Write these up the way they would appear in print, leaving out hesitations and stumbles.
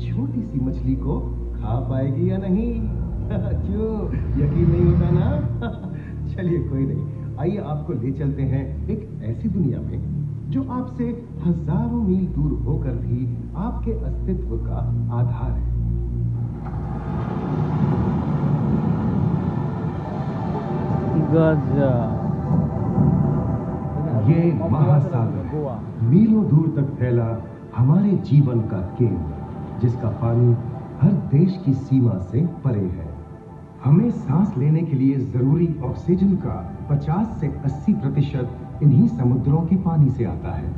छोटी सी मछली को खा पाएगी या नहीं? क्यों यकीन नहीं होता ना? चलिए कोई नहीं, आइए आपको ले चलते हैं एक ऐसी दुनिया में जो आपसे हजारों मील दूर होकर भी आपके अस्तित्व का आधार है। ये महासागर मीलों दूर तक फैला हमारे जीवन का केंद्र, जिसका पानी हर देश की सीमा से परे है। हमें सांस लेने के लिए जरूरी ऑक्सीजन का 50 से 80% इन्हीं समुद्रों के पानी से आता है।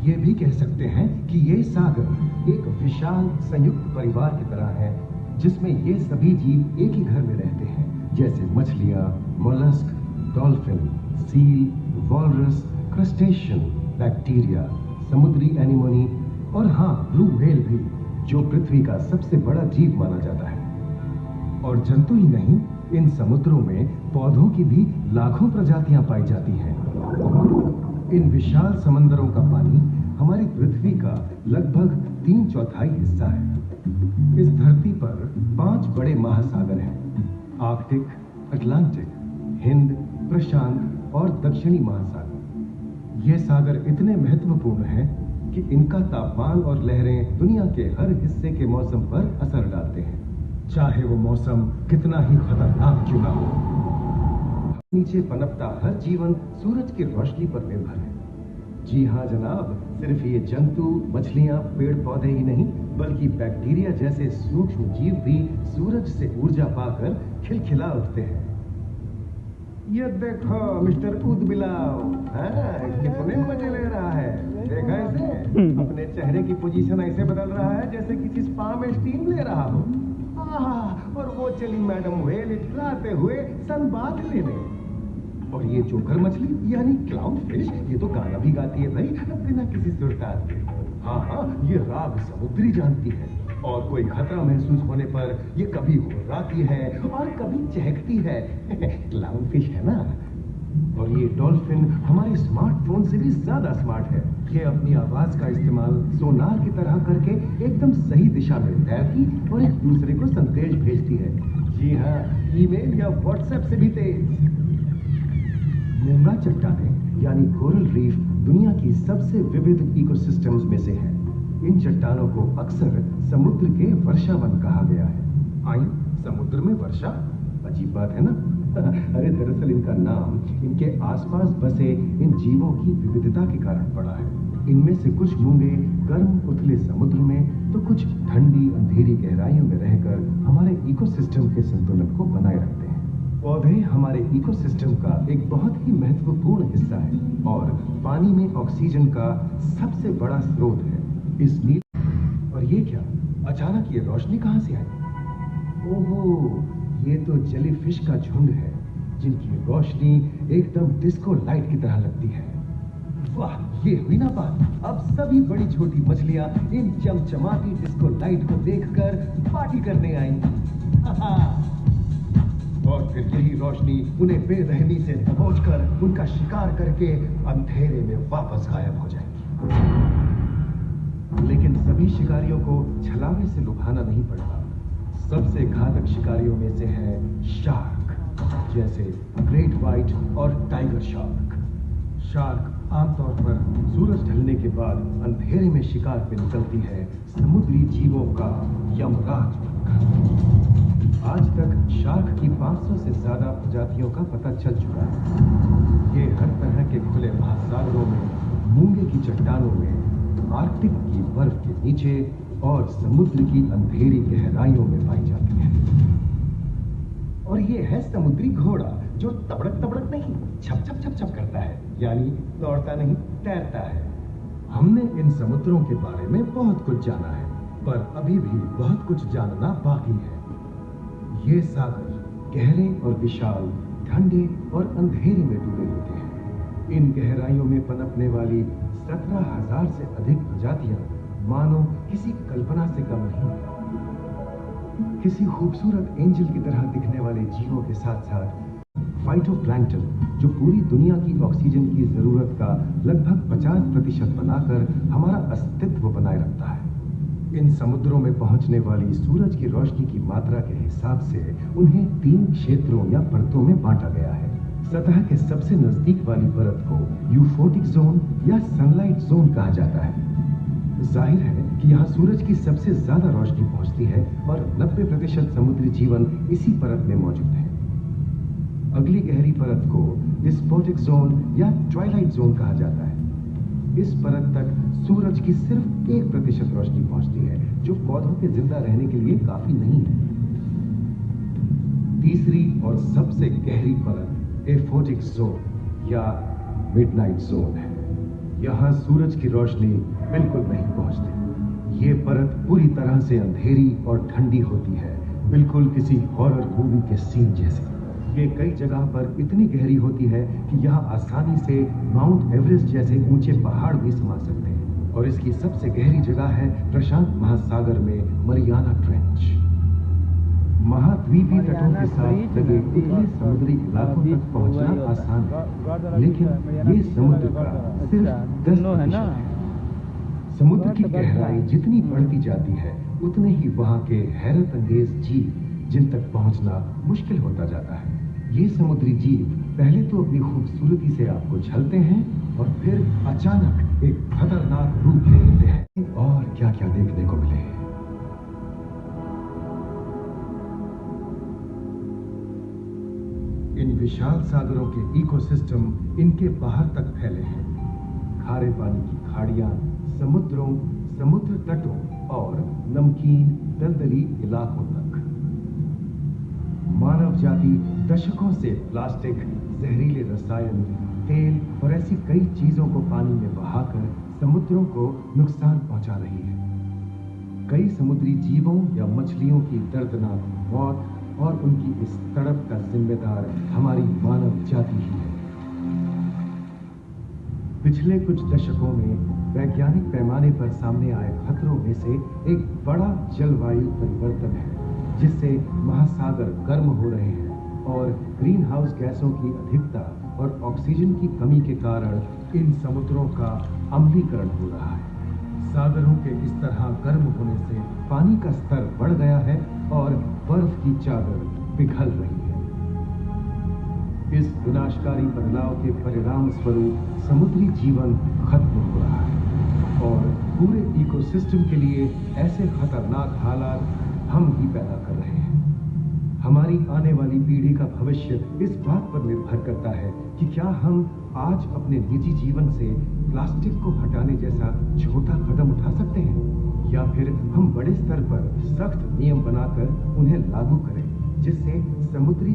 ये भी कह सकते हैं कि ये सागर एक विशाल संयुक्त परिवार की तरह है, जिसमें ये सभी जीव एक ही घर में रहते हैं, जैसे मछलियां, mollusc, dolphin, seal, walrus, crustacean, bacteria, समुद्री एनीमोनी और हाँ, ब्लू व्हेल भी, जो पृथ्वी का सबसे बड़ा जीव माना जाता है। और जंतु ही नहीं, इन समुद्रों में पौधों की भी लाखों प्रजातियां पाई जाती हैं। इन विशाल समंदरों का पानी हमारी पृथ्वी का लगभग 3/4 हिस्सा है। इस धरती पर 5 बड़े महासागर हैं: आर्कटिक, अटलांटिक, हिंद, प्रशांत और दक्षिणी महासागर। ये सागर इतने महत्वपूर्ण हैं कि इनका तापमान और लहरें दुनिया के हर हिस्से के मौसम पर असर डालते हैं, चाहे वो मौसम कितना ही खतरनाक क्यों ना हो। नीचे पनपता हर जीवन सूरज की रोशनी पर निर्भर है। जी हाँ जनाब, सिर्फ ये जंतु, मछलियां, पेड़ पौधे ही नहीं, बल्कि बैक्टीरिया जैसे सूक्ष्म जीव भी सूरज से ऊर्जा पाकर खिलखिला उठते हैं। ये देखो मिस्टर ऊदबिलाव, कितने मजे ले रहा है। देखा इसे? अपने चेहरे की पोजीशन ऐसे बदल रहा है जैसे किसी स्पा में स्टीम ले रहा हो। और वो चली मैडम व्हेल इटलाते हुए सनबाथ लेने। और ये जोकर मछली यानी क्लाउन फिश, ये तो गाना भी गाती है भाई, बिना किसी सुरताल के। हाँ, ये राग समुद्री जानती है, और कोई खतरा महसूस होने पर ये कभी घुर्राती है और कभी चहकती है। क्लाउन फिश है ना। और ये डॉल्फिन हमारे स्मार्टफोन से भी ज्यादा स्मार्ट है। ये अपनी आवाज का इस्तेमाल सोनार की तरह करके एकदम सही दिशा में तैरती और एक दूसरे को संदेश भेजती है। जी हाँ, ईमेल या व्हाट्सएप से भी तेज। मूंगा चट्टानें यानी कोरल रीफ दुनिया की सबसे विविध इकोसिस्टम्स में से है। इन चट्टानों को अक्सर समुद्र के वर्षावन कहा गया है। आई, समुद्र में वर्षा? अजीब बात है ना। अरे दरअसल इनका नाम इनके आसपास बसे इन जीवों की विविधता के कारण पड़ा है। इनमें से कुछ मूंगे गर्म उथले समुद्र में, तो कुछ ठंडी अंधेरी गहराइयों में रहकर हमारे इकोसिस्टम के संतुलन को बनाए रखते हैं। पौधे हमारे इकोसिस्टम का एक बहुत ही महत्वपूर्ण हिस्सा है और पानी में ऑक्सीजन का सबसे बड़ा स्रोत है। इस नील और ये क्या, अचानक ये रोशनी कहां से आई? ओहो, ये तो जेलीफिश का झुंड है, जिनकी रोशनी एकदम डिस्को लाइट की तरह लगती है। वाह, ये हुई ना बात। अब सभी बड़ी छोटी मछलियां इन चमचमाती डिस्को लाइट को देखकर पार्टी करने आएंगी। और फिर यही रोशनी उन्हें बेरहमी से दबोचकर उनका शिकार करके अंधेरे में वापस गायब हो जाएगी। लेकिन सभी शिकारियों को छलावे से लुभाना नहीं पड़ता। सबसे घातक शिकारियों में से है शार्क, जैसे ग्रेट व्हाइट और टाइगर शार्क। शार्क आमतौर पर सूरज ढलने के बाद अंधेरे में शिकार पे निकलती है, समुद्री जीवों का यमराज बनकर। आज तक शार्क की 500 से ज्यादा प्रजातियों का पता चल चुका है। ये हर तरह के खुले महासागरों में, मूंगे की चट्टानों में, आर्कटिक की बर्फ के नीचे और समुद्र की अंधेरी गहराइयों में पाई जाती है। और ये है समुद्री घोड़ा, जो तबड़क तबड़क नहीं, छप छप छप छप करता है, यानी दौड़ता नहीं, तैरता है। हमने इन समुद्रों के बारे में बहुत कुछ जाना है, पर अभी भी बहुत कुछ जानना बाकी है। ये सागर गहरे और विशाल, ठंडे और अंधेरे में डूबे होते हैं। इन गहराइयों में पनपने वाली 17,000 से अधिक प्रजातियां मानो किसी कल्पना से कम नहीं। किसी खूबसूरत एंजल की तरह दिखने वाले जीवों के साथ साथ फाइटोप्लैंक्टन, जो पूरी दुनिया की ऑक्सीजन की जरूरत का लगभग 50% बनाकर हमारा अस्तित्व बनाए रखता है। इन समुद्रों में पहुंचने वाली सूरज की रोशनी की मात्रा के हिसाब से उन्हें 3 क्षेत्रों या परतों में बांटा गया है। सतह के सबसे नजदीक वाली परत को यूफोटिक जोन या सनलाइट जोन कहा जाता है। जाहिर है कि यहाँ सूरज की सबसे ज्यादा रोशनी पहुंचती है और 90% समुद्री जीवन इसी परत में मौजूद है। अगली गहरी परत को डिस्पोटिक जोन या ट्वाइलाइट जोन कहा जाता है। इस परत तक सूरज की सिर्फ 1% रोशनी पहुंचती है, जो पौधों के जिंदा रहने के लिए काफी नहीं है। तीसरी और सबसे गहरी परत एफोटिक जोन या मिडनाइट जोन है। यहाँ सूरज की रोशनी बिल्कुल नहीं पहुंचती। ये परत पूरी तरह से अंधेरी और ठंडी होती है, बिल्कुल किसी हॉरर मूवी के सीन जैसे। ये कई जगह पर इतनी गहरी होती है कि यहाँ आसानी से माउंट एवरेस्ट जैसे ऊंचे पहाड़ भी समा सकते हैं। और इसकी सबसे गहरी जगह है प्रशांत महासागर में मरियाना ट्रेंच। महाद्वीपीय तटों के साथ लगे इतने समुद्री इलाकों तक पहुंचना आसान है, लेकिन ये समुद्र का सिर्फ 10% है। समुद्र की गहराई जितनी बढ़ती जाती है, उतने ही वहां के हैरत अंगेज जीव जिन तक पहुंचना मुश्किल होता जाता है। ये समुद्री जीव पहले तो अपनी खूबसूरती से आपको झलते हैं और फिर अचानक एक खतरनाक रूप ले लेते हैं। और क्या क्या देखने को मिले। इन विशाल सागरों के इकोसिस्टम इनके बाहर तक फैले हैं। खारे पानी की खाड़ियां, समुद्रों, समुद्र तटों और नमकीन दलदली इलाकों तक। मानव जाति दशकों से प्लास्टिक, जहरीले रसायन, तेल और ऐसी कई चीजों को पानी में बहाकर समुद्रों को नुकसान पहुंचा रही है। कई समुद्री जीवों या मछलियों की दर्दनाक मौत और उनकी इस तड़प का जिम्मेदार हमारी मानव जाति ही है। पिछले कुछ दशकों में वैज्ञानिक पैमाने पर सामने आए खतरों में से एक बड़ा जलवायु परिवर्तन है, जिससे महासागर गर्म हो रहे हैं और ग्रीन हाउस गैसों की अधिकता और ऑक्सीजन की कमी के कारण इन समुद्रों का अम्लीकरण हो रहा है। सागरों के इस तरह गर्म होने से पानी का स्तर बढ़ गया है और बर्फ की चादर पिघल रही है। इस विनाशकारी बदलाव के परिणाम स्वरूप समुद्री जीवन खत्म हो रहा है और पूरे इकोसिस्टम के लिए ऐसे खतरनाक हालात हम ही पैदा कर रहे हैं। हमारी आने वाली पीढ़ी का भविष्य इस बात पर निर्भर करता है कि क्या हम आज अपने निजी जीवन से प्लास्टिक को हटाने जैसा छोटा कदम उठा सकते हैं, या फिर हम बड़े स्तर पर सख्त नियम बनाकर उन्हें लागू करें, जिससे समुद्री